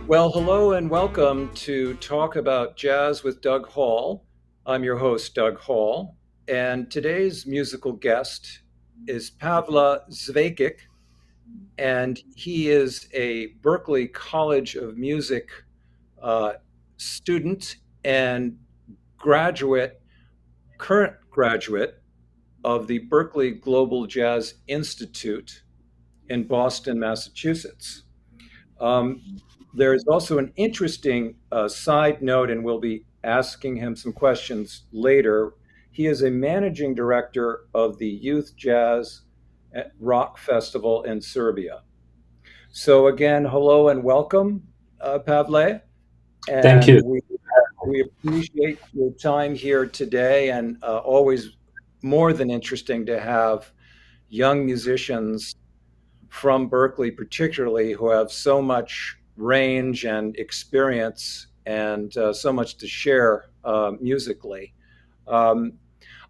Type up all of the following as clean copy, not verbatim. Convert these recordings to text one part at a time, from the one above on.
Well, hello and welcome to Talk About Jazz with Doug Hall. I'm your host, Doug Hall, and today's musical guest is Pavle Zvekic, and he is a Berklee College of Music uh, student and graduate, current graduate of the Berklee Global Jazz Institute in Boston, Massachusetts. Um, there is also an interesting side note, and we'll be asking him some questions later. He is a managing director of the Youth Jazz Rock Festival in Serbia. So, again, hello and welcome, Pavle. Thank And you. we appreciate your time here today, and always more than interesting to have young musicians from Berklee, particularly, who have so much range and experience and so much to share musically. Um,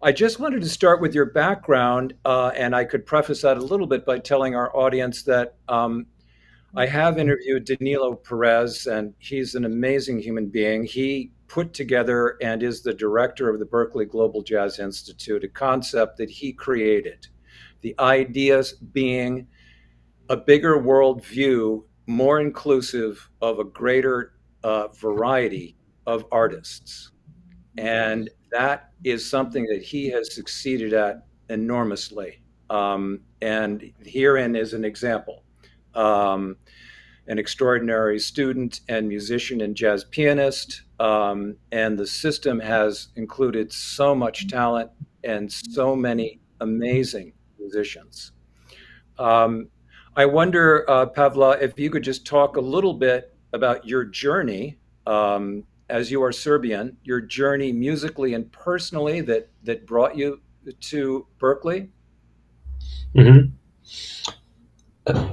I just wanted to start with your background, and I could preface that a little bit by telling our audience that I have interviewed Danilo Perez, and he's an amazing human being. He put together and is the director of the Berklee Global Jazz Institute, a concept that he created. The ideas being a bigger worldview, more inclusive of a greater variety of artists. And that is something that he has succeeded at enormously. And herein is an example. Um, an extraordinary student and musician and jazz pianist. And the system has included so much talent and so many amazing musicians. Um, I wonder, Pavla, if you could just talk a little bit about your journey, as you are Serbian, your journey musically and personally that brought you to Berklee. hmm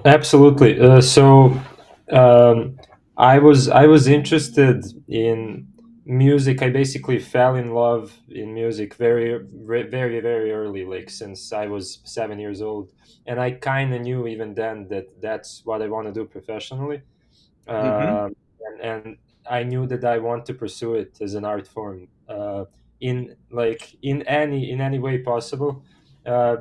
Absolutely. So I was interested in music. I basically fell in love in music very very early, like since I was 7 years old, and I kind of knew even then that that's what I want to do professionally. Hmm. And I knew that I want to pursue it as an art form, in any way possible,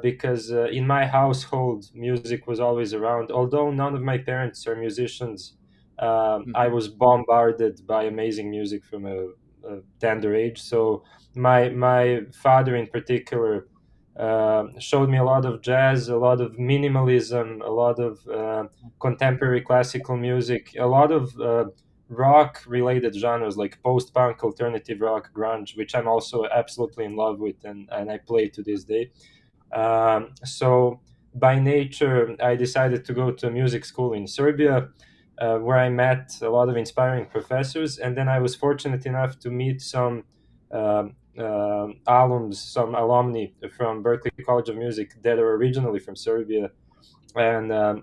because in my household music was always around. Although none of my parents are musicians, I Hmm. was bombarded by amazing music from a tender age. So my father in particular showed me a lot of jazz, a lot of minimalism, a lot of contemporary classical music, a lot of rock related genres like post punk, alternative rock, grunge, which I'm also absolutely in love with, and I play to this day. So by nature, I decided to go to a music school in Serbia. Where I met a lot of inspiring professors, and then I was fortunate enough to meet some alums, some alumni from Berklee College of Music that are originally from Serbia, and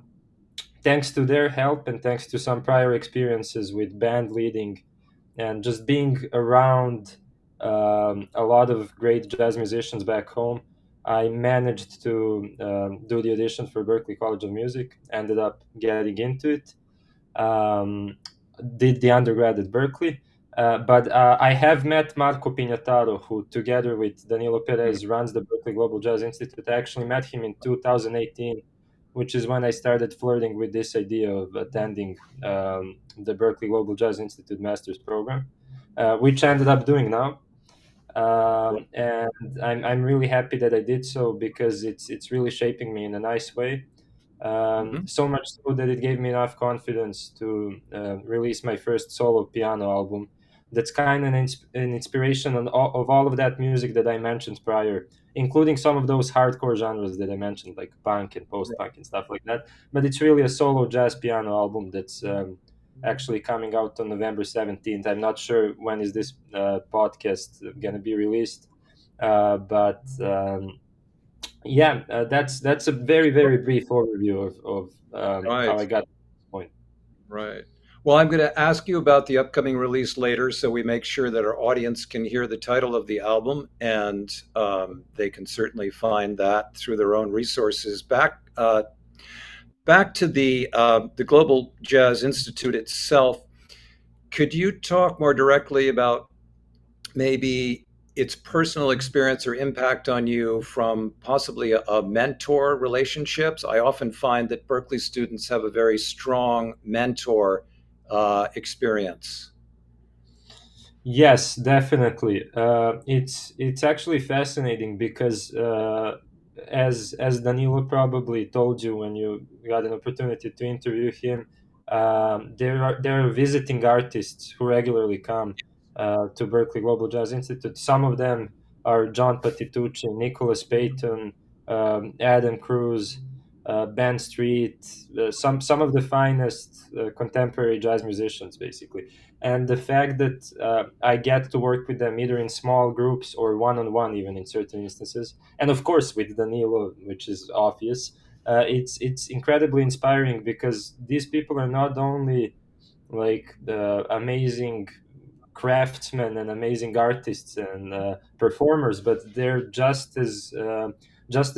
thanks to their help and thanks to some prior experiences with band leading and just being around a lot of great jazz musicians back home, I managed to do the audition for Berklee College of Music. Ended up getting into it. Um, did the undergrad at Berkeley. But I have met Marco Pignataro, who, together with Danilo Perez, runs the Berklee Global Jazz Institute. I actually met him in 2018, which is when I started flirting with this idea of attending the Berklee Global Jazz Institute master's program, which I ended up doing now. And I'm really happy that I did so because it's really shaping me in a nice way. Hmm. So much so that it gave me enough confidence to release my first solo piano album. That's kind of an inspiration of all of that music that I mentioned prior, including some of those hardcore genres that I mentioned, like punk and post punk and stuff like that. But it's really a solo jazz piano album that's actually coming out on November 17th. I'm not sure when is this podcast going to be released, but yeah, that's a very very brief overview of how Right. I got to this point. Right. Well, I'm going to ask you about the upcoming release later, so we make sure that our audience can hear the title of the album, and they can certainly find that through their own resources. Back to the Global Jazz Institute itself. Could you talk more directly about maybe its personal experience or impact on you from possibly a mentor relationships? I often find that Berklee students have a very strong mentor experience. Yes, definitely. It's actually fascinating because as Danilo probably told you when you got an opportunity to interview him, there are visiting artists who regularly come to Berklee Global Jazz Institute. Some of them are John Patitucci, Nicholas Payton, Adam Cruz, Ben Street, some of the finest contemporary jazz musicians, basically. And the fact that I get to work with them either in small groups or one on one, even in certain instances, and of course with Danilo, which is obvious. It's incredibly inspiring because these people are not only like the amazing craftsmen and amazing artists and performers, but they're just as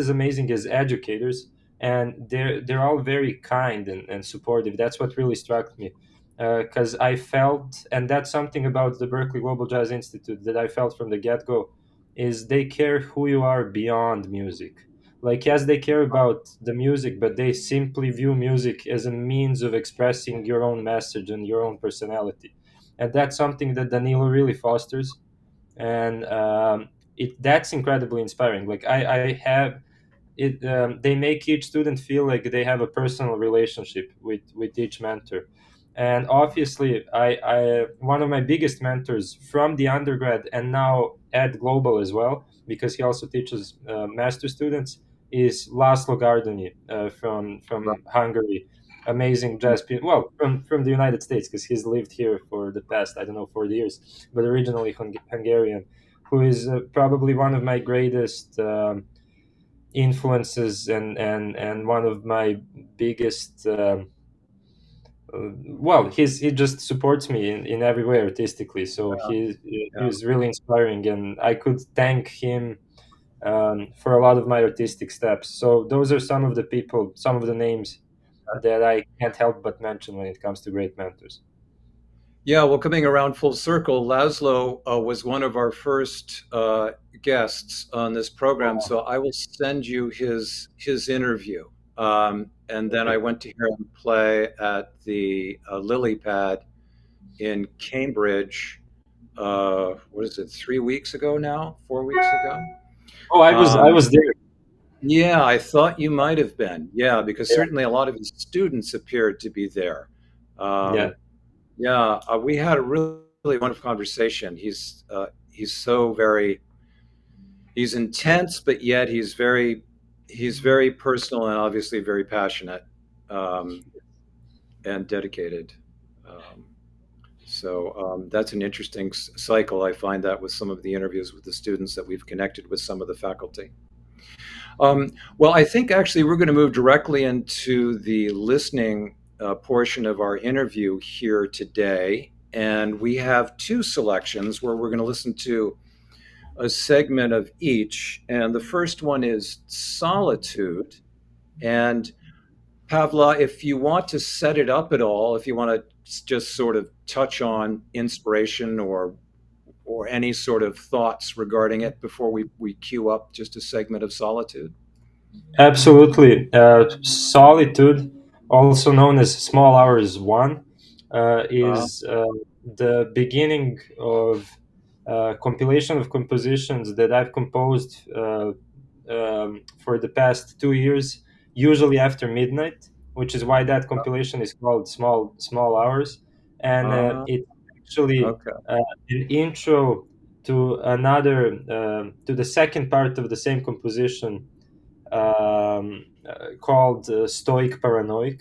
amazing as educators, and they're all very kind and supportive. That's what really struck me, because I felt, and that's something about the Berklee Global Jazz Institute that I felt from the get go, is they care who you are beyond music. Like, yes, they care about the music, but they simply view music as a means of expressing your own message and your own personality, and that's something that Danilo really fosters, and it that's incredibly inspiring. Like I have it they make each student feel like they have a personal relationship with each mentor. And obviously I one of my biggest mentors from the undergrad and now at Global as well, because he also teaches master students, is Laszlo Gardoni, from Hungary. Amazing jazz well, from the United States, because he's lived here for the past, I don't know, 40 years, but originally Hungarian, who is probably one of my greatest influences, and one of my biggest well, he just supports me in every way artistically, so he Yeah. was really inspiring, and I could thank him for a lot of my artistic steps. So those are some of the people, some of the names that I can't help but mention when it comes to great mentors. Yeah, well, coming around full circle, Laszlo was one of our first guests on this program, Oh, so I will send you his interview. And then I perfect. went to hear him play at the Lily Pad in Cambridge. What is it? 3 weeks ago now? 4 weeks ago? Oh, I Um, was there. yeah, I thought you might have been. Yeah, because Yeah, certainly a lot of his students appeared to be there. yeah. Um, yeah, we had a really wonderful conversation. He's so very he's intense, but yet he's very personal and obviously very passionate um, and dedicated. Um, so that's an interesting cycle. I find that with some of the interviews with the students that we've connected with some of the faculty. Well, I think actually we're going to move directly into the listening portion of our interview here today. And we have two selections where we're going to listen to a segment of each. And the first one is Solitude. And Pavla, if you want to set it up at all, if you want to just sort of touch on inspiration or any sort of thoughts regarding it before we queue up just a segment of Solitude. Absolutely. Solitude, also known as Small Hours 1, Uh, is the beginning of a compilation of compositions that I've composed for the past 2 years, usually after midnight, which is why that compilation is called Small Hours. And uh, it's actually okay. an intro to to the second part of the same composition, called Stoic Paranoid,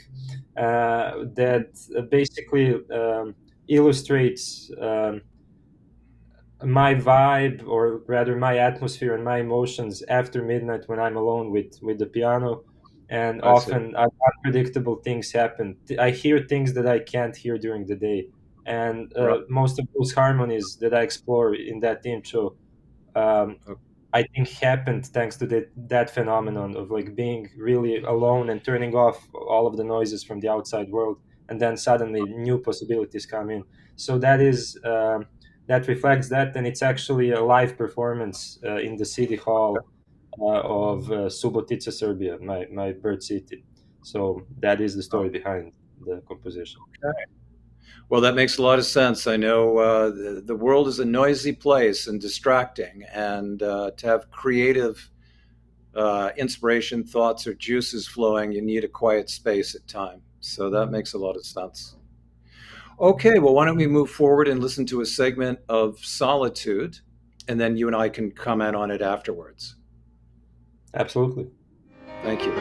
that basically illustrates my vibe, or rather my atmosphere and my emotions after midnight when I'm alone with the piano. And I see. often unpredictable things happen. I hear things that I can't hear during the day. And Right. most of those harmonies that I explore in that intro, um, Okay. I think happened thanks to that phenomenon of like being really alone and turning off all of the noises from the outside world and then suddenly new possibilities come in. So that reflects that, and it's actually a live performance in the city hall of Subotica, Serbia, my birth city. So that is the Oh, story behind the composition. okay. Well, that makes a lot of sense. I know the world is a noisy place and distracting, and to have creative inspiration, thoughts, or juices flowing, you need a quiet space at time. So that makes a lot of sense. Okay, well, why don't we move forward and listen to a segment of Solitude, and then you and I can comment on it afterwards. Absolutely. Thank you.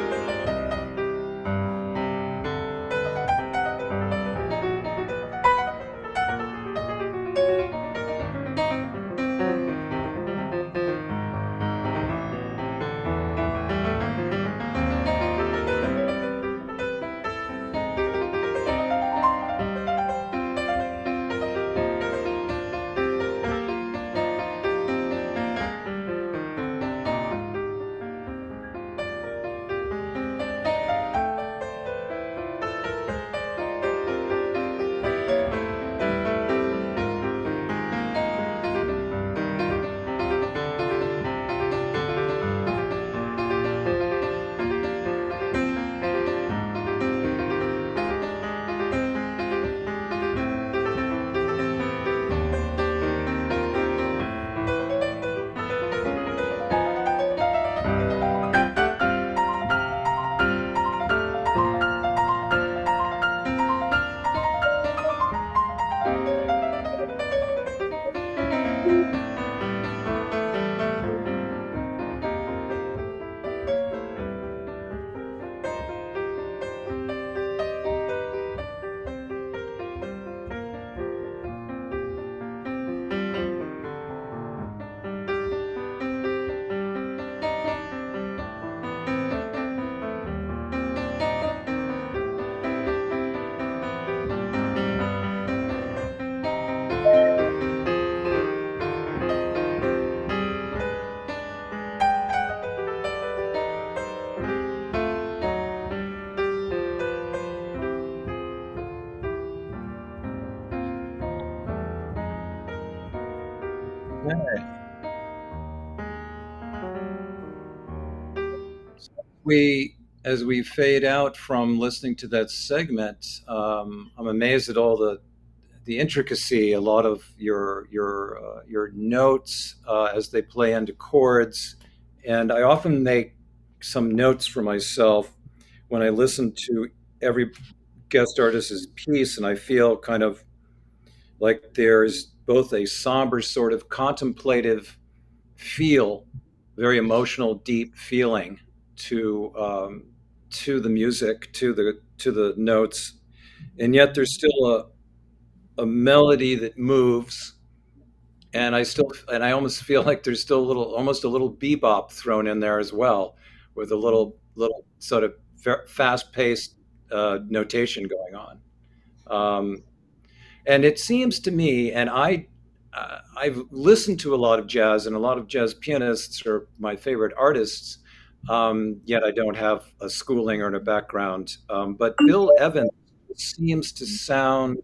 Okay. We, as we fade out from listening to that segment, I'm amazed at all the intricacy, a lot of your notes as they play into chords, and I often make some notes for myself when I listen to every guest artist's piece, and I feel kind of like there's both a somber sort of contemplative feel, very emotional, deep feeling to the music, to the notes, and yet there's still a melody that moves, and I almost feel like there's still a little, almost a little bebop thrown in there as well, with a little sort of fast paced notation going on. Um, and it seems to me, and I've listened to a lot of jazz, and a lot of jazz pianists are my favorite artists. Yet I don't have a schooling or a background. But Bill Evans seems to sound.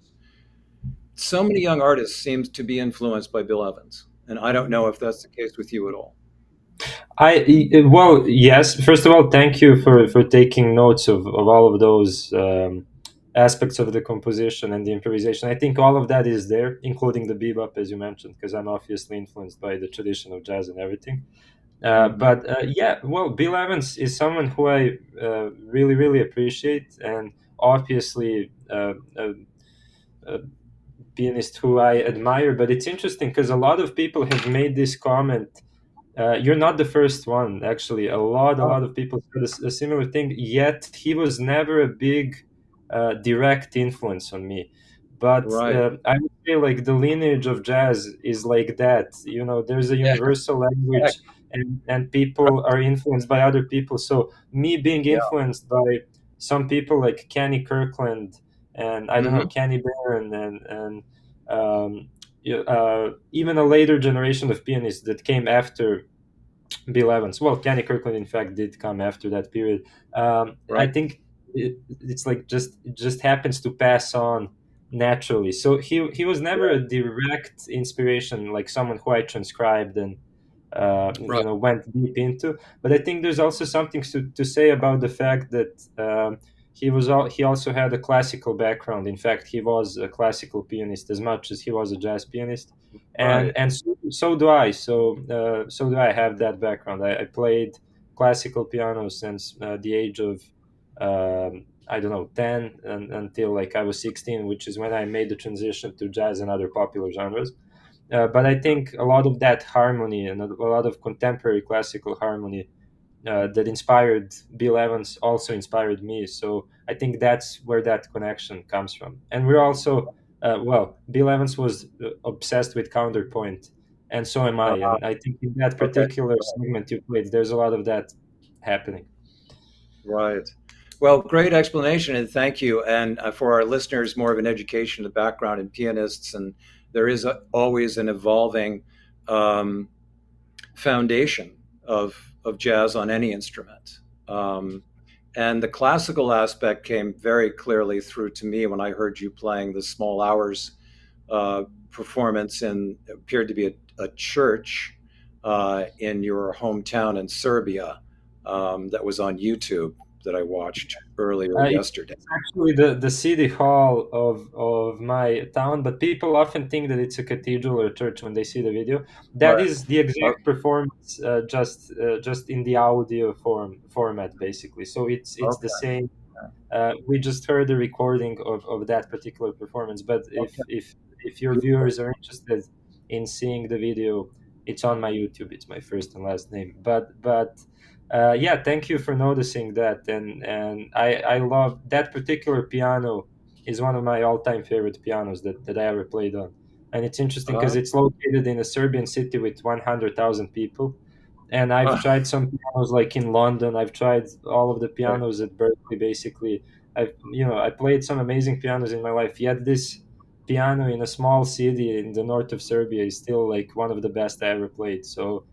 So many young artists seems to be influenced by Bill Evans, and I don't know if that's the case with you at all. Well, yes. First of all, thank you for taking notes of all of those aspects of the composition and the improvisation. I think all of that is there, including the bebop, as you mentioned, because I'm obviously influenced by the tradition of jazz and everything. Hmm. But yeah, well, Bill Evans is someone who I really, really appreciate, and obviously a pianist who I admire. But it's interesting because a lot of people have made this comment. You're not the first one, actually. A Oh, lot of people said a similar thing. Yet he was never a big, direct influence on me. But right. I would say like the lineage of jazz is like that. You know, there's a Yeah. universal Heck, language, and people are influenced by other people. So me being yeah. influenced by some people like Kenny Kirkland and I don't know Hmm. Kenny Barron and um, even a later generation of pianists that came after Bill Evans. Well, Kenny Kirkland, in fact, did come after that period. I Right. think it's like just it just happens to pass on naturally. So he was never a direct inspiration, like someone who I transcribed and Right. went deep into. But I think there's also something to say about the fact that he also had a classical background. In fact, he was a classical pianist as much as he was a jazz pianist, Right. and so do I. So do I have that background. I played classical piano since the age of I don't know 10 until like I was 16, which is when I made the transition to jazz and other popular genres. But I think a lot of that harmony and a lot of contemporary classical harmony that inspired Bill Evans also inspired me. So I think that's where that connection comes from. And we're also, well, Bill Evans was obsessed with counterpoint, and so am I. Uh, And I think in that okay. particular segment you played, there's a lot of that happening. Right. Well, great explanation, and thank you. And for our listeners, more of an education of the background in pianists, and there is always an evolving um, foundation of jazz on any instrument. Um, and the classical aspect came very clearly through to me when I heard you playing the Small Hours performance in appeared to be a church in your hometown in Serbia that was on YouTube that I watched earlier yesterday. It's actually the city hall of my town, but people often think that it's a cathedral or a church when they see the video. That Right. is the exact performance, just in the audio format, basically. So it's the Okay. same. We just heard a recording of that particular performance, but Okay. if your Beautiful. viewers are interested in seeing the video, it's on my YouTube. It's my first and last name. But yeah, thank you for noticing that, and I love that particular piano. Is one of my all-time favorite pianos that I ever played on, and it's interesting Uh, because it's located in a Serbian city with 100,000 people, and I've uh, tried some pianos like in London. I've tried all of the okay. pianos at Berklee. Basically, I played some amazing pianos in my life. Yet this piano in a small city in the north of Serbia is still like one of the best I ever played. So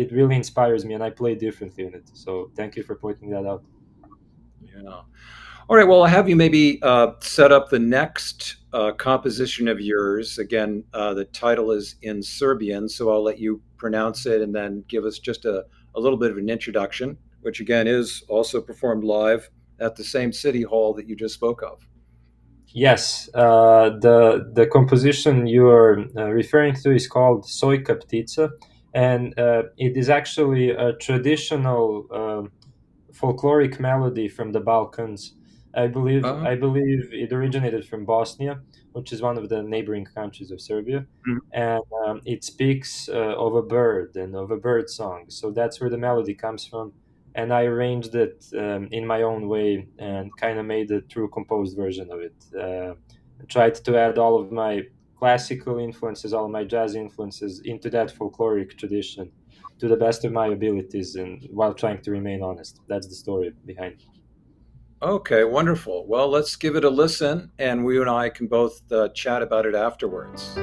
it really inspires me, and I play differently in it. So thank you for pointing that out. Yeah. All right. Well, I'll have you maybe set up the next composition of yours. Again, the title is in Serbian, so I'll let you pronounce it and then give us just a little bit of an introduction, which again is also performed live at the same city hall that you just spoke of. Yes, the composition you are referring to is called Sojka Ptica, and it is actually a traditional folkloric melody from the Balkans. Uh, I believe it originated from Bosnia, which is one of the neighboring countries of Serbia, mhm. and it speaks of a bird and of a bird song. So that's where the melody comes from, and I arranged it in my own way and kind of made a true composed version of it. Tried to add all of my classical influences, all of my jazz influences into that folkloric tradition to the best of my abilities and while trying to remain honest. That's the story behind it. Okay, wonderful. Well, let's give it a listen, and we and I can both chat about it afterwards.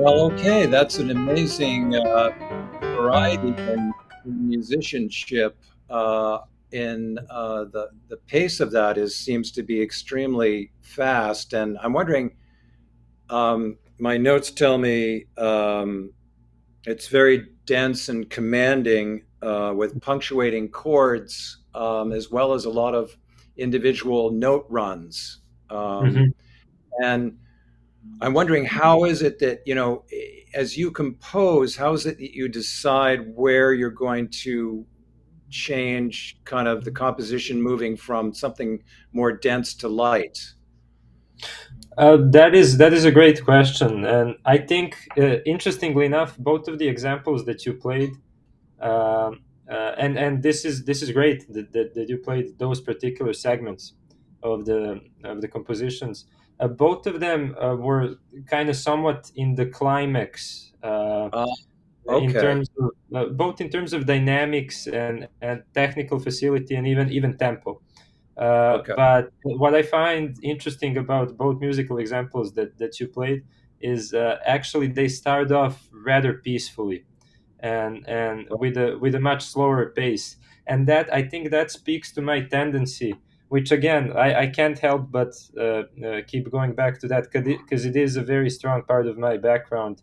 Well, okay, that's an amazing variety in musicianship. In the pace of that is seems to be extremely fast, and I'm wondering. My notes tell me it's very dense and commanding with punctuating chords, as well as a lot of individual note runs. Um, Mhm. and I'm wondering, how is it that, as you compose, how is it that you decide where you're going to change kind of the composition moving from something more dense to light? That is a great question, and I think, interestingly enough, both of the examples that you played, and this is great that you played those particular segments of the compositions. Both of them were kind of somewhat in the climax, Uh, in okay, terms of both in terms of dynamics and technical facility and even tempo. okay, But what I find interesting about both musical examples that you played is, actually they start off rather peacefully and with a much slower pace, and that I think that speaks to my tendency, which again I can't help but keep going back to that because it is a very strong part of my background.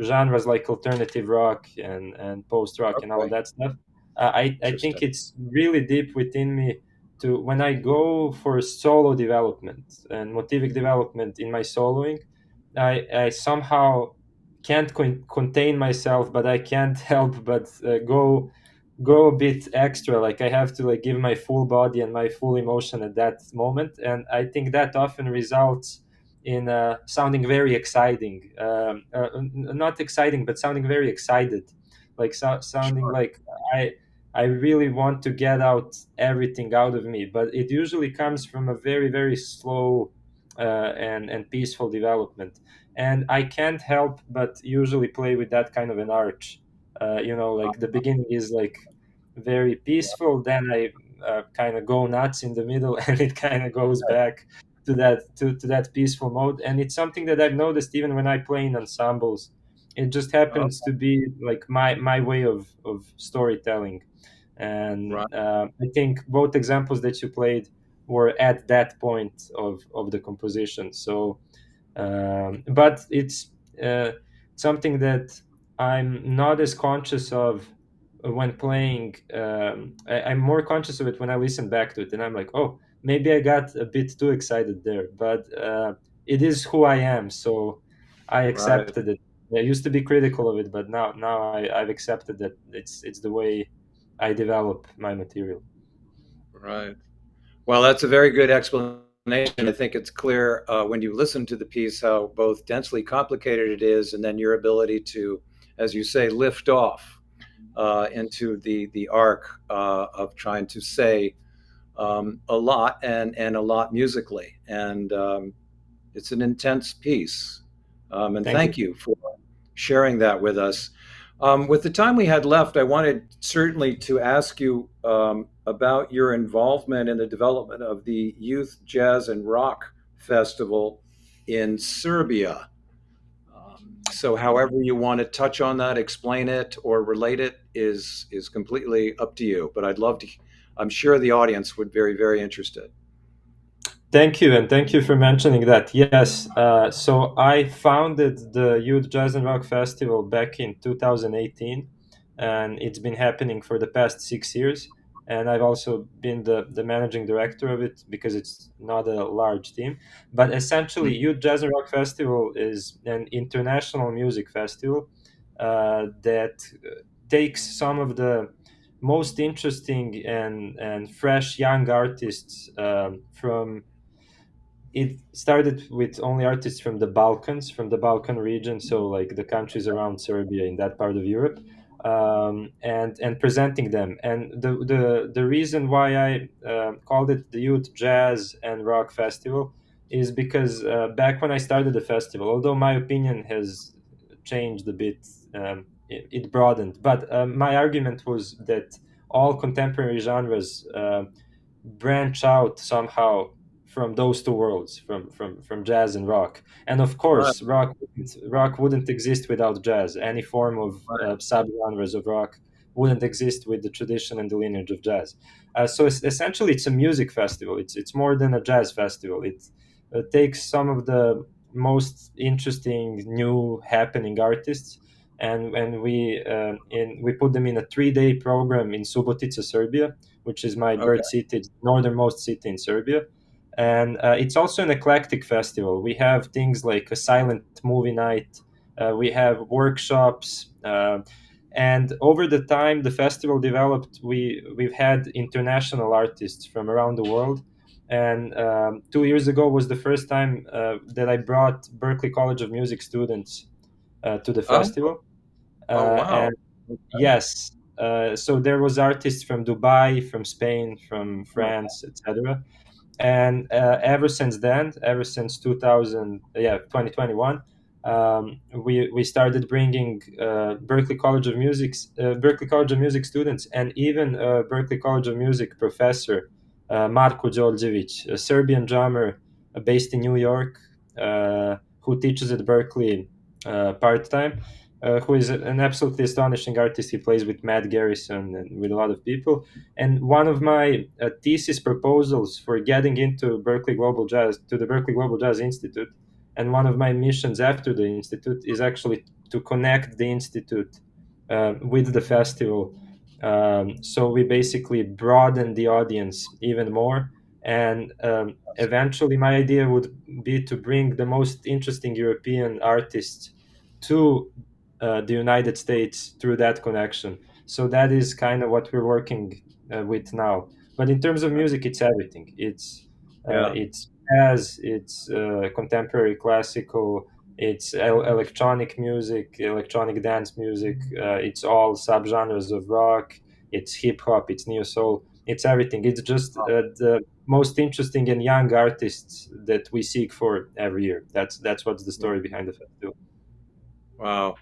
Genres like alternative rock and post rock and all of okay, that stuff. I think interesting. it's really deep within me to when I go for solo development and motivic development in my soloing. I somehow can't contain myself, but I can't help but go a bit extra. Like I have to like give my full body and my full emotion at that moment, and I think that often results in sounding very exciting. Not exciting, but sounding very excited, like sounding Sure. like I. I really want to get out everything out of me, but it usually comes from a very, very slow and peaceful development. And I can't help but usually play with that kind of an arch. Like the beginning is like very peaceful, then I kind of go nuts in the middle, and it kind of goes back to that peaceful mode. And it's something that I've noticed even when I play in ensembles. It just Oh, happens to be like my way of storytelling. right. And I think both examples that you played were at that point of the composition. So but it's something that I'm not as conscious of when playing. I'm more conscious of it when I listen back to it, and I'm like, oh, maybe I got a bit too excited there. But it is who I am, so I Right, accepted it. I used to be critical of it, but now I've accepted that it's the way I develop my material. right. Well, that's a very good explanation. I think it's clear when you listen to the piece how both densely complicated it is, and then your ability to, as you say, lift off into the arc of trying to say a lot and a lot musically. And it's an intense piece. And Thank you. thank you for sharing that with us. With the time we had left, I wanted certainly to ask you about your involvement in the development of the Youth Jazz and Rock Festival in Serbia. So, however you want to touch on that, explain it, or relate it is completely up to you. But I'd love to. I'm sure the audience would very interested. Thank you, and thank you for mentioning that. Yes, so I founded the Youth Jazz and Rock Festival back in 2018, and it's been happening for the past 6 years. And I've also been the managing director of it because it's not a large team. But essentially, Youth Jazz and Rock Festival is an international music festival that takes some of the most interesting and fresh young artists from it started with only artists from the Balkans, from the Balkan region, so like the countries around Serbia in that part of Europe, and presenting them. And the reason why I called it the Youth Jazz and Rock Festival is because back when I started the festival, although my opinion has changed a bit, it broadened. But my argument was that all contemporary genres branch out somehow from those two worlds, from jazz and rock. And of Right. course, rock wouldn't exist without jazz. Any form of subgenres of rock wouldn't exist with the tradition and the lineage of jazz. So essentially, it's a music festival. It's more than a jazz festival. It takes some of the most interesting new happening artists, and we put them in a 3 day program in Subotica, Serbia, which is my Okay. birth city, northernmost city in Serbia. And it's also an eclectic festival. We have things like a silent movie night. We have workshops. And over the time the festival developed, we've had international artists from around the world. And 2 years ago was the first time that I brought Berklee College of Music students to the Oh, festival. oh, wow. And Okay. yes, so there was artists from Dubai, from Spain, from Oh, France, etc. And ever since then, ever since 2021, we started bringing Berklee College of Music students, and even Berklee College of Music professor Marko Đorđević, a Serbian drummer based in New York, who teaches at Berklee part time. Who is an absolutely astonishing artist. He plays with Matt Garrison and with a lot of people. And one of my thesis proposals for getting into the Berklee Global Jazz Institute, and one of my missions after the institute is actually to connect the institute with the festival. So we basically broaden the audience even more. And eventually, my idea would be to bring the most interesting European artists to the United States through that connection. So that is kind of what we're working with now. But in terms of music, it's everything. yeah. It's jazz, it's contemporary classical, it's electronic music, electronic dance music. It's all subgenres of rock. It's hip hop. It's neo soul. It's everything. It's just the most interesting and young artists that we seek for every year. That's what's the story behind the festival. Wow.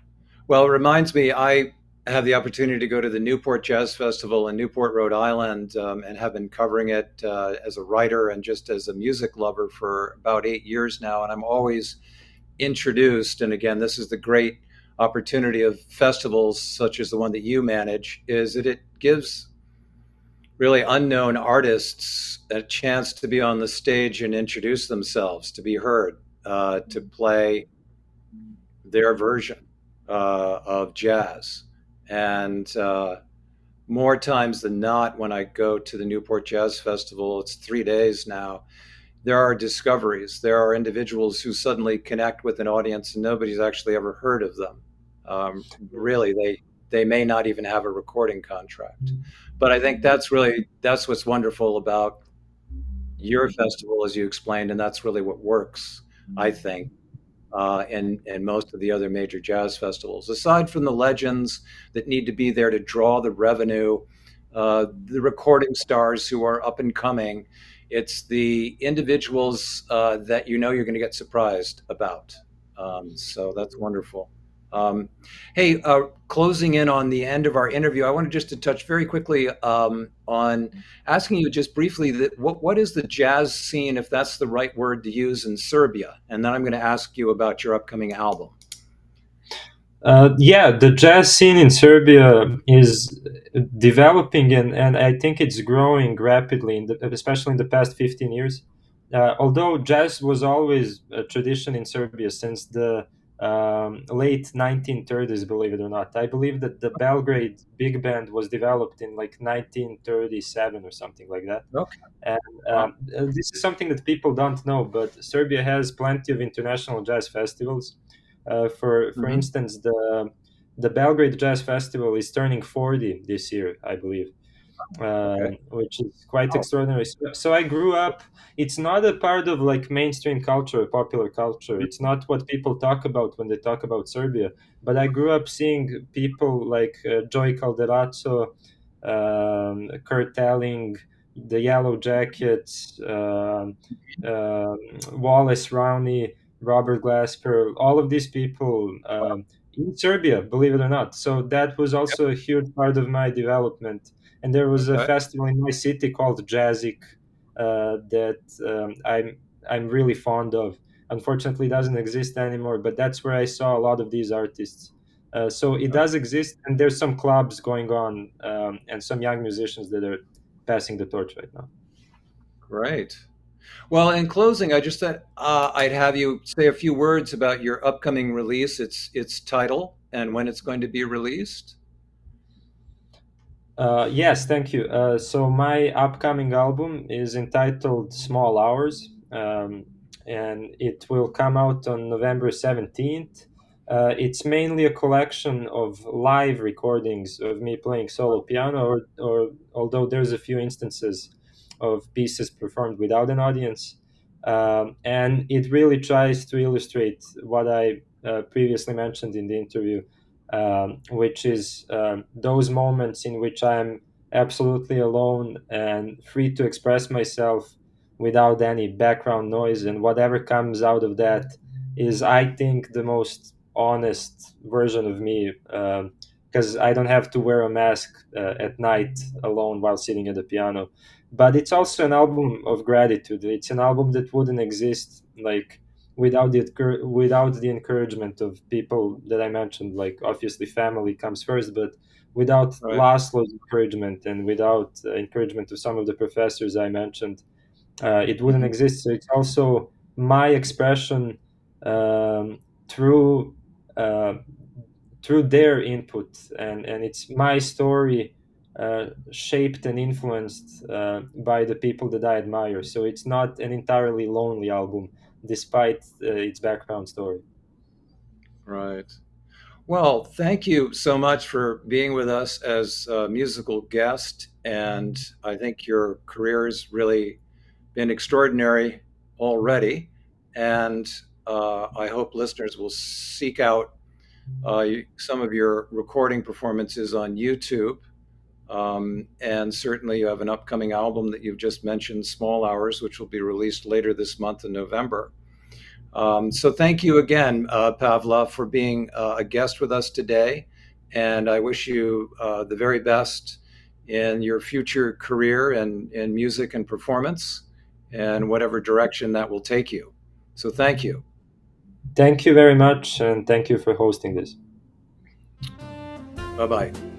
Well, it reminds me, I had the opportunity to go to the Newport Jazz Festival in Newport, Rhode Island, and have been covering it as a writer and just as a music lover for about 8 years now. And I'm always introduced, and again, this is the great opportunity of festivals such as the one that you manage, is that it gives really unknown artists a chance to be on the stage and introduce themselves, to be heard, to play their version of jazz. And more times than not, when I go to the Newport Jazz Festival, it's 3 days now. There are discoveries. There are individuals who suddenly connect with an audience and nobody's actually ever heard of them. Really, they may not even have a recording contract. But I think that's what's wonderful about your festival, as you explained, and that's really what works, I think, and most of the other major jazz festivals. Aside from the legends that need to be there to draw the revenue, the recording stars who are up and coming, it's the individuals that you know you're going to get surprised about. So that's wonderful. Um, hey, closing in on the end of our interview, I wanted just to touch very quickly on asking you just briefly that what is the jazz scene, if that's the right word to use, in Serbia, and then I'm going to ask you about your upcoming album. Yeah, the jazz scene in Serbia is developing, and I think it's growing rapidly, especially in the past 15 years. Although jazz was always a tradition in Serbia since the late 1930s, believe it or not. I believe that the Belgrade big band was developed in like 1937 or something like that. Okay. And Wow. this is something that people don't know, but Serbia has plenty of international jazz festivals. For Hmm. instance, the Belgrade Jazz Festival is turning 40 this year, I believe, Okay. which is quite Oh, extraordinary. So I grew up. It's not a part of like mainstream culture, popular culture. It's not what people talk about when they talk about Serbia. But I grew up seeing people like Joy Calderazzo, Kurt Elling, the Yellow Jackets, Wallace Rowney, Robert Glasper, all of these people in Serbia, believe it or not. So that was also a huge part of my development. And there was a okay. festival in my city called Jazzic, that I'm really fond of. Unfortunately, it doesn't exist anymore, but that's where I saw a lot of these artists. So it Oh, does exist, and there's some clubs going on, and some young musicians that are passing the torch right now. great. Well, in closing, I just thought I'd have you say a few words about your upcoming release, its title, and when it's going to be released. Yes, thank you. So my upcoming album is entitled Small Hours, and it will come out on November 17th. It's mainly a collection of live recordings of me playing solo piano, or although there's a few instances of pieces performed without an audience. And it really tries to illustrate what I previously mentioned in the interview, which is those moments in which I'm absolutely alone and free to express myself without any background noise. And whatever comes out of that is, I think, the most honest version of me, because I don't have to wear a mask at night alone while sitting at the piano. But it's also an album of gratitude. It's an album that wouldn't exist like without the encouragement of people that I mentioned. Like, obviously family comes first, but without Right. Laszlo's encouragement and without encouragement of some of the professors I mentioned, it wouldn't Mhm. exist. So it's also my expression, through uh, through their input, and it's my story, shaped and influenced by the people that I admire. So it's not an entirely lonely album, despite its background story. Right. Well, thank you so much for being with us as a musical guest. And I think your career has really been extraordinary already. And I hope listeners will seek out some of your recording performances on YouTube. And certainly, you have an upcoming album that you've just mentioned, Small Hours, which will be released later this month in November. So thank you again, Pavla, for being a guest with us today. And I wish you the very best in your future career in music and performance and whatever direction that will take you. So thank you. Thank you very much, and thank you for hosting this. Bye bye.